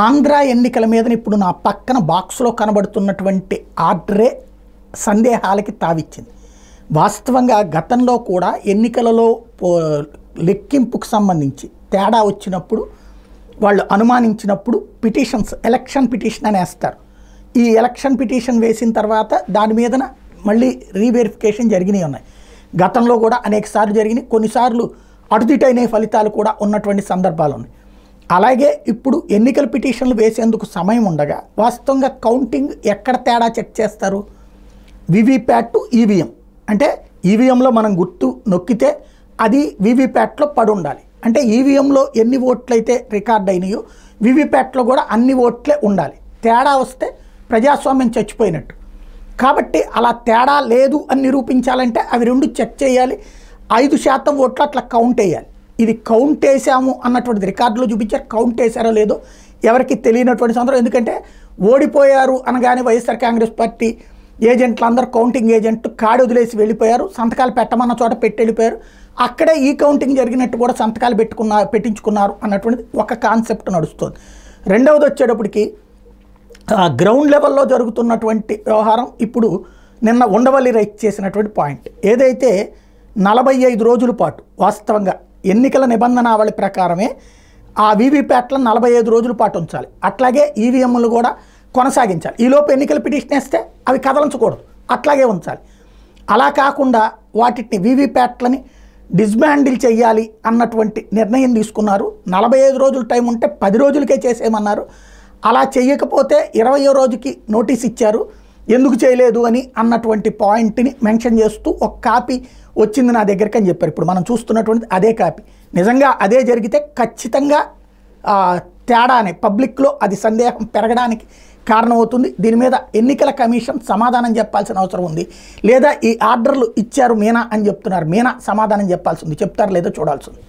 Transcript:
ఆంధ్ర ఎన్నికల మీద ఇప్పుడు నా పక్కన బాక్స్లో కనబడుతున్నటువంటి ఆర్డరే సందేహాలకి తావిచ్చింది. వాస్తవంగా గతంలో కూడా ఎన్నికలలో లెక్కింపుకు సంబంధించి తేడా వచ్చినప్పుడు వాళ్ళు అనుమానించినప్పుడు పిటిషన్స్ ఎలక్షన్ పిటిషన్ అని వేస్తారు. ఈ ఎలక్షన్ పిటిషన్ వేసిన తర్వాత దాని మీదన మళ్ళీ రీవెరిఫికేషన్ జరిగినాయి ఉన్నాయి. గతంలో కూడా అనేక సార్లు జరిగినాయి, కొన్నిసార్లు అటుదిటైన ఫలితాలు కూడా ఉన్నటువంటి సందర్భాలు ఉన్నాయి. అలాగే ఇప్పుడు ఎన్నికల పిటిషన్లు వేసేందుకు సమయం ఉండగా వాస్తవంగా కౌంటింగ్ ఎక్కడ తేడా చెక్ చేస్తారు? VVPAT to EVM. అంటే ఈవీఎంలో మనం గుర్తు నొక్కితే అది వివిప్యాట్లో పడి ఉండాలి. అంటే ఈవీఎంలో ఎన్ని ఓట్లు అయితే రికార్డ్ అయినాయో వివిప్యాట్లో కూడా అన్ని ఓట్లే ఉండాలి. తేడా వస్తే ప్రజాస్వామ్యం చచ్చిపోయినట్టు. కాబట్టి అలా తేడా లేదు అని నిరూపించాలంటే అవి రెండు చెక్ చేయాలి. 5% ఓట్లు అట్లా కౌంట్ వేయాలి. ఇది కౌంట్ వేసాము అన్నటువంటిది రికార్డులో చూపించారు. కౌంట్ వేసారో లేదో ఎవరికి తెలియనటువంటి సందర్భం. ఎందుకంటే ఓడిపోయారు అనగానే వైఎస్ఆర్ కాంగ్రెస్ పార్టీ ఏజెంట్లు అందరూ కౌంటింగ్ ఏజెంట్ కాడి వదిలేసి వెళ్ళిపోయారు. సంతకాలు పెట్టమన్న చోట పెట్టి వెళ్ళిపోయారు. అక్కడే ఈ కౌంటింగ్ జరిగినట్టు కూడా సంతకాలు పెట్టించుకున్నారు అన్నటువంటిది ఒక కాన్సెప్ట్ నడుస్తుంది. రెండవది వచ్చేటప్పటికి గ్రౌండ్ లెవెల్లో జరుగుతున్నటువంటి వ్యవహారం ఇప్పుడు నిన్న ఉండవల్లి రైట్ చేసినటువంటి పాయింట్ ఏదైతే 45 రోజుల పాటు వాస్తవంగా ఎన్నికల నిబంధనావళి ప్రకారమే ఆ వీవీప్యాట్లను 45 రోజుల పాటు ఉంచాలి. అట్లాగే ఈవీఎంలు కూడా కొనసాగించాలి. ఈలోపు ఎన్నికల పిటిషన్ వేస్తే అవి కదలించకూడదు, అట్లాగే ఉంచాలి. అలా కాకుండా వాటిని వీవీప్యాట్లని డిస్మాండిల్ చేయాలి అన్నటువంటి నిర్ణయం తీసుకున్నారు. 45 రోజులు టైం ఉంటే 10 రోజులకే చేసేయమన్నారు. అలా చేయకపోతే 20వ రోజుకి నోటీస్ ఇచ్చారు. ఎందుకు చేయలేదు అని అన్నటువంటి పాయింట్ని మెన్షన్ చేస్తూ ఒక కాపీ వచ్చింది నా దగ్గరికి అని చెప్పారు. ఇప్పుడు మనం చూస్తున్నటువంటి అదే కాపీ. నిజంగా అదే జరిగితే ఖచ్చితంగా తేడానే పబ్లిక్లో అది సందేహం పెరగడానికి కారణమవుతుంది. దీని మీద ఎన్నికల కమిషన్ సమాధానం చెప్పాల్సిన అవసరం ఉంది. లేదా ఈ ఆర్డర్లు ఇచ్చారు మీనా అని చెప్తున్నారు, మీనా సమాధానం చెప్పాల్సి ఉంది. చెప్తారు లేదో చూడాల్సి ఉంది.